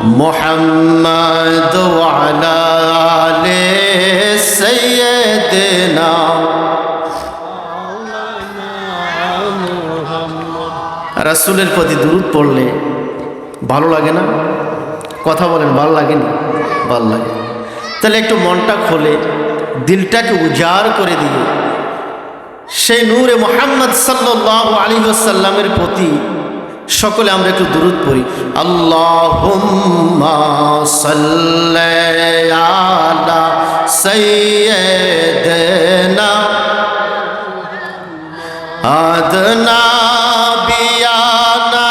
محمد وعلى آل سيدنا রাসূলের প্রতি দুরূদ পড়লে ভালো লাগে না? কথা বলেন, ভালো লাগে না? ভালো লাগে। তাহলে একটু মনটা খোলে, দিলটাকে উজাড় করে দিয়ে সেই নূরে মুহাম্মদ সাল্লাল্লাহু আলাইহি ওয়াসাল্লামের প্রতি সকলে আমরা একটু দুরূদ পড়ি। আল্লাহুম্মা সাল্লি আলা সাইয়্যিদিনা আদনা বিয়ানা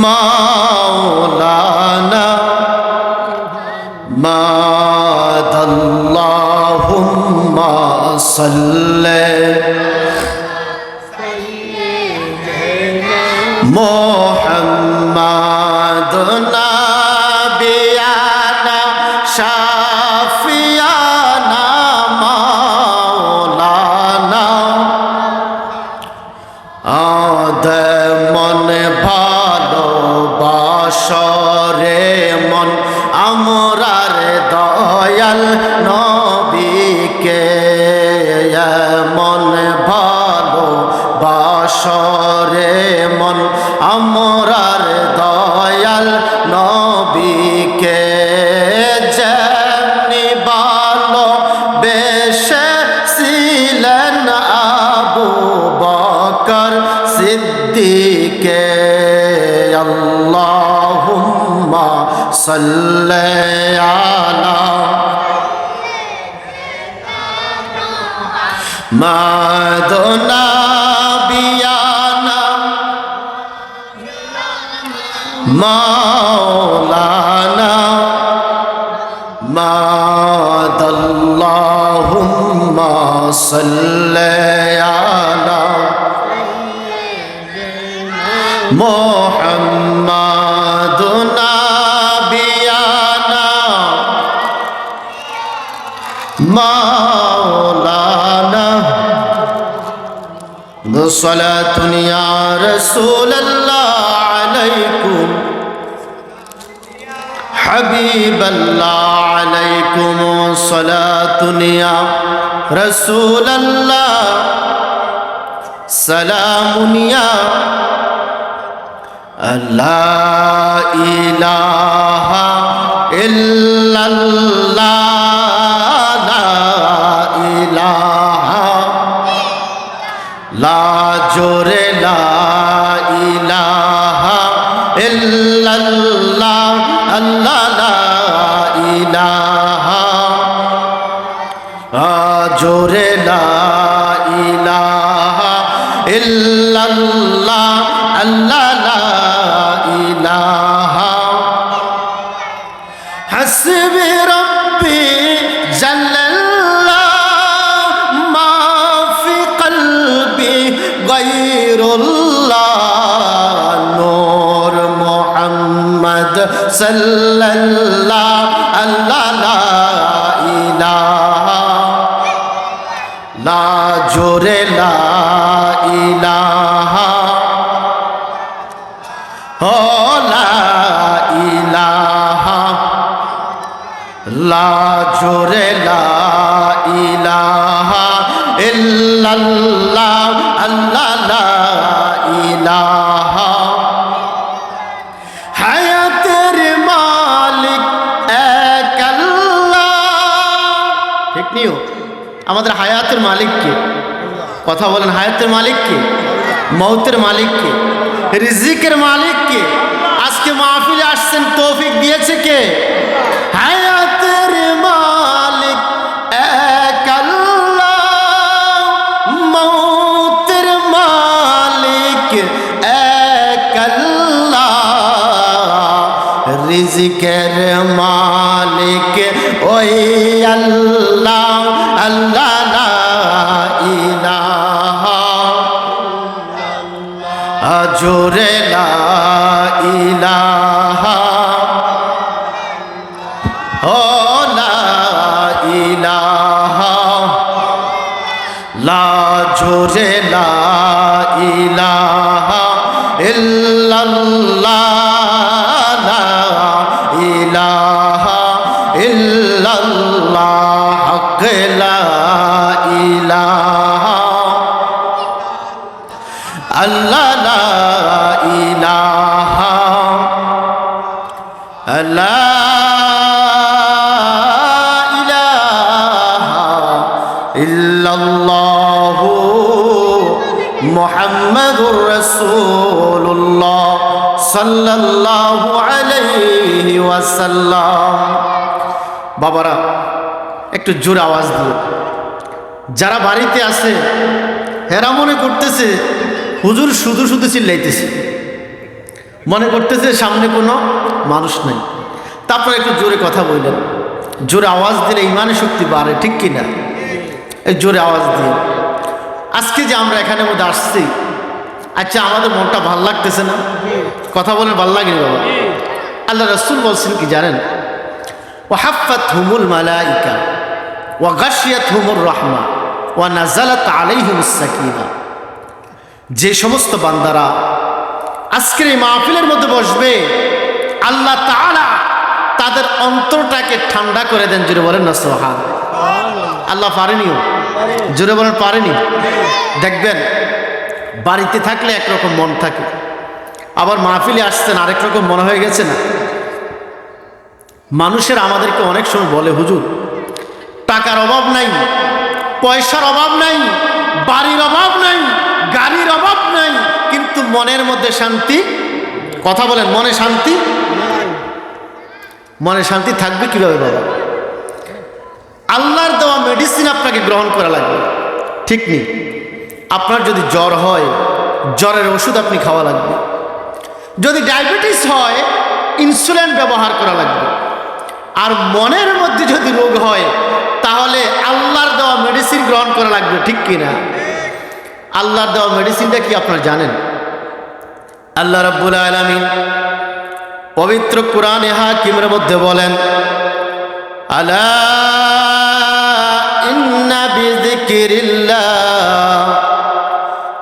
মাওলানা মাদাল্লাহুম্মা সাল্লি মুহাম্মাদ নাবিয়ানা শাফিয়ানা মাওলানা মন ভালোবাসরে মন আমরার দয়াল নবীকে মন ভালোবাসরে মন আমরার দয়াল নবীকে যেমনি ভালোবেসেছিলেন আবু বকর সিদ্দিকে আল্লাহুম্মা সাল্লি আলা মাদনা বিয়ানা মাওলানা মাদাল্লাহুম্মা সাল্লি আলা মুহাম্মাদ নাবিয়ানা মাওলানা সালাতুন ইয়া রাসূলুল্লাহ আলাইকুম হাবিবাল্লাহ আলাইকুম সালাতুন ইয়া রাসূলুল্লাহ সালামুন ইয়া লা ইলাহা ইল্লাল্লাহ লা ইলাহা লা জোরে লা ইলাহা ইল্লাল্লাহ আল্লাহ লা ইলাহা জোরে লা ইলাহা ইল্লাল্লাহ আল্লাহ লা ইলাহা হাসবি রব্বি জাল্লাল্লাহ মা ফি কলবি গায়রুল্লাহ নূর মুহাম্মদ সাল্লাল্লাহ আল্লাহ লা ইলাহা লা জোরে লা ইলাহা লা ইলাহা লা জোরে লা ইলাহা ইল্লাল্লাহ আল্লাহ লা ইলাহা হায়াতের মালিক এক আল্লাহ। ঠিক নিও, আমাদের হায়াতের মালিক কে? কথা বলেন, হায়াতের মালিক কে? মৌতের মালিক কে? রিজিকের মালিক কে? আজকে মাহফিলে আসছেন তৌফিক দিয়েছে কে? হায়াতের মালিক এক আল্লাহ, মৌতের মালিক এক আল্লাহ, রিজিকের মালিক ওই আল্লাহ আল্লাহ লা ইলাহা জোরে লা ইলাহা ও লা ইলাহা লা জোরে লা ইলাহা ইল্লাল্লাহ সাল্লাল্লাহু আলাইহি ওয়াসাল্লাম। বাবারা একটু জোরে আওয়াজ দিও। যারা বাড়িতে আছে হেরা মনে করতেছে হুজুর শুধু শুধু চিল্লাইতেছে, মনে করতেছে সামনে কোনো মানুষ নাই। তারপর একটু জোরে কথা বললেন, জোরে আওয়াজ দিলে ইমানের শক্তি বাড়ে, ঠিক কিনা? এই জোরে আওয়াজ দিয়ে আজকে যে আমরা এখানে মধ্যে আসছি, আচ্ছা আমাদের মনটা ভাল লাগতেছে না? কথা বলেন, ভাল লাগেনি বাবা? আল্লাহ রাসূল বলছেন কি জানেন? ওয়া হাফাতহুমুল মালাইকা ওয়া গাশিয়াতহুমুর রাহমা ওয়া নাযালাত আলাইহিমুস সাকিনা। যে সমস্ত বান্দারা আজকের এই মাহফিলের মধ্যে বসবে, আল্লাহ তাআলা তাদের অন্তরটাকে ঠান্ডা করে দেন। জোরে বলেন না সুবহানাল্লাহ। আল্লাহ পারেনিও? জোরে বলেন পারেনি? দেখবেন বাড়িতে থাকলে একরকম মন থাকে, আবার মাহফিলে আসছেন আরেক রকম মনে হয়ে গেছে না? মানুষের আমাদেরকে অনেক সময় বলে হুজুর টাকার অভাব নাই, পয়সার অভাব নাই, বাড়ির অভাব নাই, গাড়ির অভাব নাই, কিন্তু মনের মধ্যে শান্তি। কথা বলেন, মনে শান্তি? মনে শান্তি থাকবে কিভাবে বাবা? আল্লাহর দেওয়া মেডিসিন আপনাকে গ্রহণ করা লাগবে, ঠিক নেই? আপনার যদি জ্বর হয়, জ্বরের ওষুধ আপনি খাওয়া লাগবে। যদি ডায়াবেটিস হয়, ইনসুলিন ব্যবহার করা লাগবে। আর মনের মধ্যে যদি রোগ হয়, তাহলে আল্লাহর দেওয়া মেডিসিন গ্রহণ করা লাগবে, ঠিক কিনা? আল্লাহর দেওয়া মেডিসিনটা কি আপনারা জানেন? আল্লাহ রাব্বুল আলামিন পবিত্র কোরআনে হাকিমের মধ্যে বলেন, আলা ইন্না বিযিকরিল্লাহ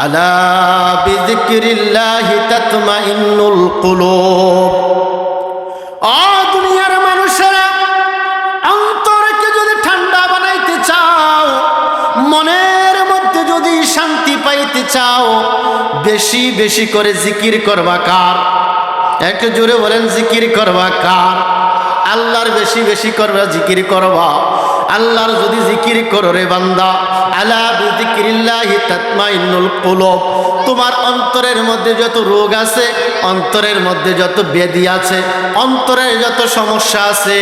আলা বিযিকরিল্লাহি তাতমাইন্নুল কুলুব। ও দুনিয়ার মানুষেরা, অন্তরকে যদি ঠান্ডা বানাইতে চাও, মনের মধ্যে যদি শান্তি পাইতে চাও, বেশি বেশি করে জিকির করবা। কার? একটু জোরে বলেন, জিকির করবা কার? আল্লাহর বেশি বেশি করবা, জিকির করবা। আল্লাহর যদি জিকির করো রে বান্দা, আলা বিযিকরিল্লাহি তাতমাইন্নুল কুলুব, তোমার অন্তরের মধ্যে যত রোগ আছে, অন্তরের মধ্যে যত ব্যাধি আছে, অন্তরের যত সমস্যা আছে,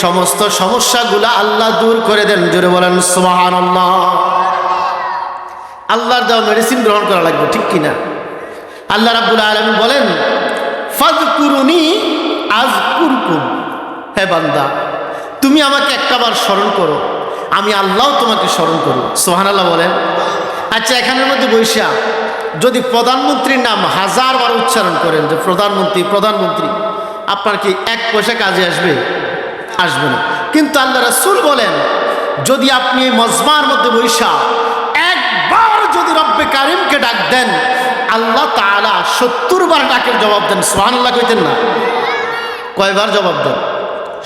সমস্ত সমস্যাগুলো আল্লাহ দূর করে দেন। জোরে বলেন সুবহানাল্লাহ। আল্লাহর দেওয়া মেডিসিন গ্রহণ করা লাগবে, ঠিক কিনা? আল্লাহ রাব্বুল আলামিন বলেন, ফাযকুরুনি আযকুরকুম। হে বান্দা, তুমি আমাকে একটাবার স্মরণ করো, আমি আল্লাহ তোমাকে স্মরণ করব। সুবহানাল্লাহ বলেন। আচ্ছা, এখানের মধ্যে বৈশা যদি প্রধানমন্ত্রীর নাম 1000 বার উচ্চারণ করেন যে প্রধানমন্ত্রী প্রধানমন্ত্রী, আপনার কি এক পয়সা কাজে আসবে? আসবে না। কিন্তু আল্লাহ রাসূল বলেন, যদি আপনি এই মজমার মধ্যে বৈশা একবার যদি রব্বে কারিমকে ডাক দেন, আল্লাহ তাআলা 70 বার ডাকের জবাব দেন। সুবহানাল্লাহ কইতেন না? কয়বার জবাব দেন?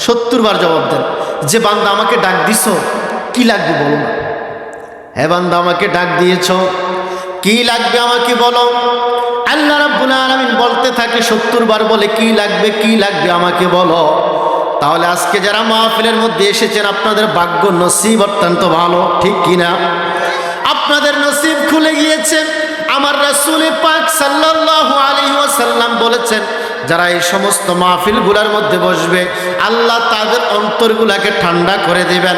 70 বার জবাব দেন। যে বান্দা আমাকে ডাক দিছ, কি লাগবে বলো না? হে বান্দা, আমাকে ডাক দিয়েছ, কি লাগবে আমাকে বলো। আল্লাহ রাব্বুল আলামিন বলতে থাকে 70 বার, বলে কি লাগবে, কি লাগবে আমাকে বলো। তাহলে আজকে যারা মাহফিলের মধ্যে এসেছেন, আপনাদের ভাগ্য নসিব অত্যন্ত ভালো, ঠিক কিনা? আপনাদের নসিব খুলে গিয়েছে। আমার রাসূল পাক সাল্লাল্লাহু আলাইহি ওয়াসাল্লাম বলেছেন, যারা এই সমস্ত মাহফিলগুলোর মধ্যে বসবে, আল্লাহ তাদের অন্তরগুলোকে ঠান্ডা করে দেবেন।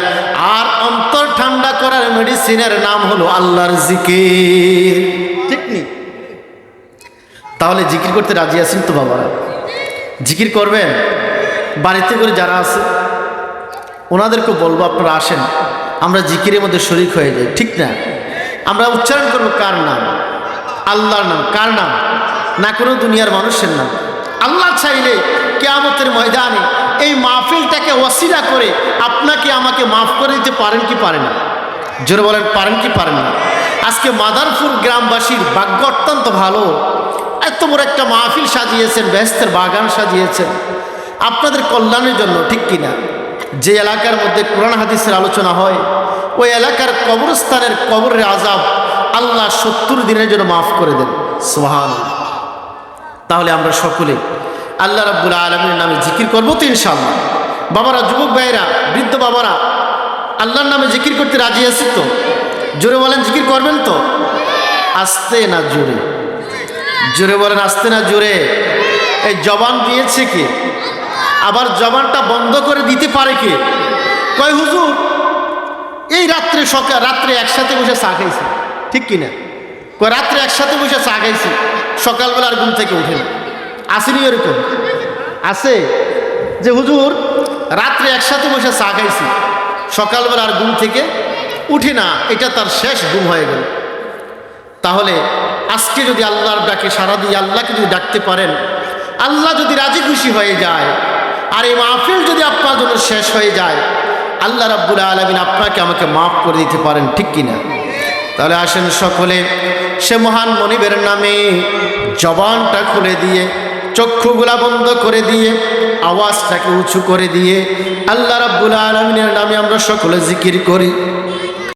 আর অন্তর ঠান্ডা করার মেডিসিনের নাম হলো আল্লাহর জিকির, ঠিক নি? তাহলে জিকির করতে রাজি আছেন তো বাবারা? জিকির করবেন। বাড়িতে করে যারা আছে ওনাদেরকে বলবো, আপনারা আসেন, আমরা জিকিরের মধ্যে শরীক হয়ে যাই, ঠিক না? আমরা উচ্চারণ করব কার নাম? আল্লাহর নাম। কার নাম? না কোনো দুনিয়ার মানুষের নাম। আল্লাহ চাইলে কিয়ামতের ময়দানে এই মাহফিলটাকে ওসিলা করে আপনাকে আমাকে মাফ করে দিতে পারেন কি পারেন না? জোরে বলেন, পারেন কি পারেন না? আজকে মাদারপুর গ্রামবাসীর ভাগ্য অত্যন্ত ভালো। এত বড় একটা মাহফিল সাজিয়েছেন, বেহেশতের বাগান সাজিয়েছেন আপনাদের কল্যাণের জন্য, ঠিক কিনা? যে এলাকার মধ্যে কোরআন হাদিসের আলোচনা হয়, ওই এলাকার কবরস্থানের কবরের আযাব আল্লাহ 70 দিনের জন্য মাফ করে দেন। সুবহানাল্লাহ। তাহলে আমরা সকলে আল্লাহ রাব্বুল আলামিনের নামে জিকির করবো তো ইনশাআল্লাহ। বাবারা, যুবক ভাইরা, বৃদ্ধ বাবারা, আল্লাহর নামে জিকির করতে রাজি আছি তো? জোরে বলেন, জিকির করবেন তো? আস্তে না জোরে? জোরে বলেন, আস্তে না জোরে? এই জবান দিয়েছে কে? আবার জবানটা বন্ধ করে দিতে পারে কে? কয় হুজুর এই রাত্রে একসাথে বসে চা খাইছি, ঠিক কিনা? কয় রাত্রে একসাথে বসে চা খাইছি, সকালবেলা আর ঘুম থেকে উঠে না। আসেনি এরকম? আছে যে হুজুর রাত্রে একসাথে বসে চা খাইছি, সকালবেলা আর ঘুম থেকে উঠে না, এটা তার শেষ ঘুম হয়ে গেল। তাহলে আজকে যদি আল্লাহর ডাকে সাড়া দিয়ে আল্লাহকে যদি ডাকতে পারেন, আল্লাহ যদি রাজি খুশি হয়ে যায়, আর এই মাহফিল যদি আপনার জন্য শেষ হয়ে যায়, আল্লাহ রাব্বুল আলামিন আপনাকে আমাকে মাফ করে দিতে পারেন, ঠিক কিনা? তাহলে আসেন সকলে সে মহান মনিবের নামে জবানটা খুলে দিয়ে, চক্ষুগুলা বন্ধ করে দিয়ে, আওয়াজটাকে উঁচু করে দিয়ে আল্লাহ রাব্বুল আলামিনের নামে আমরা সকলে জিকির করি।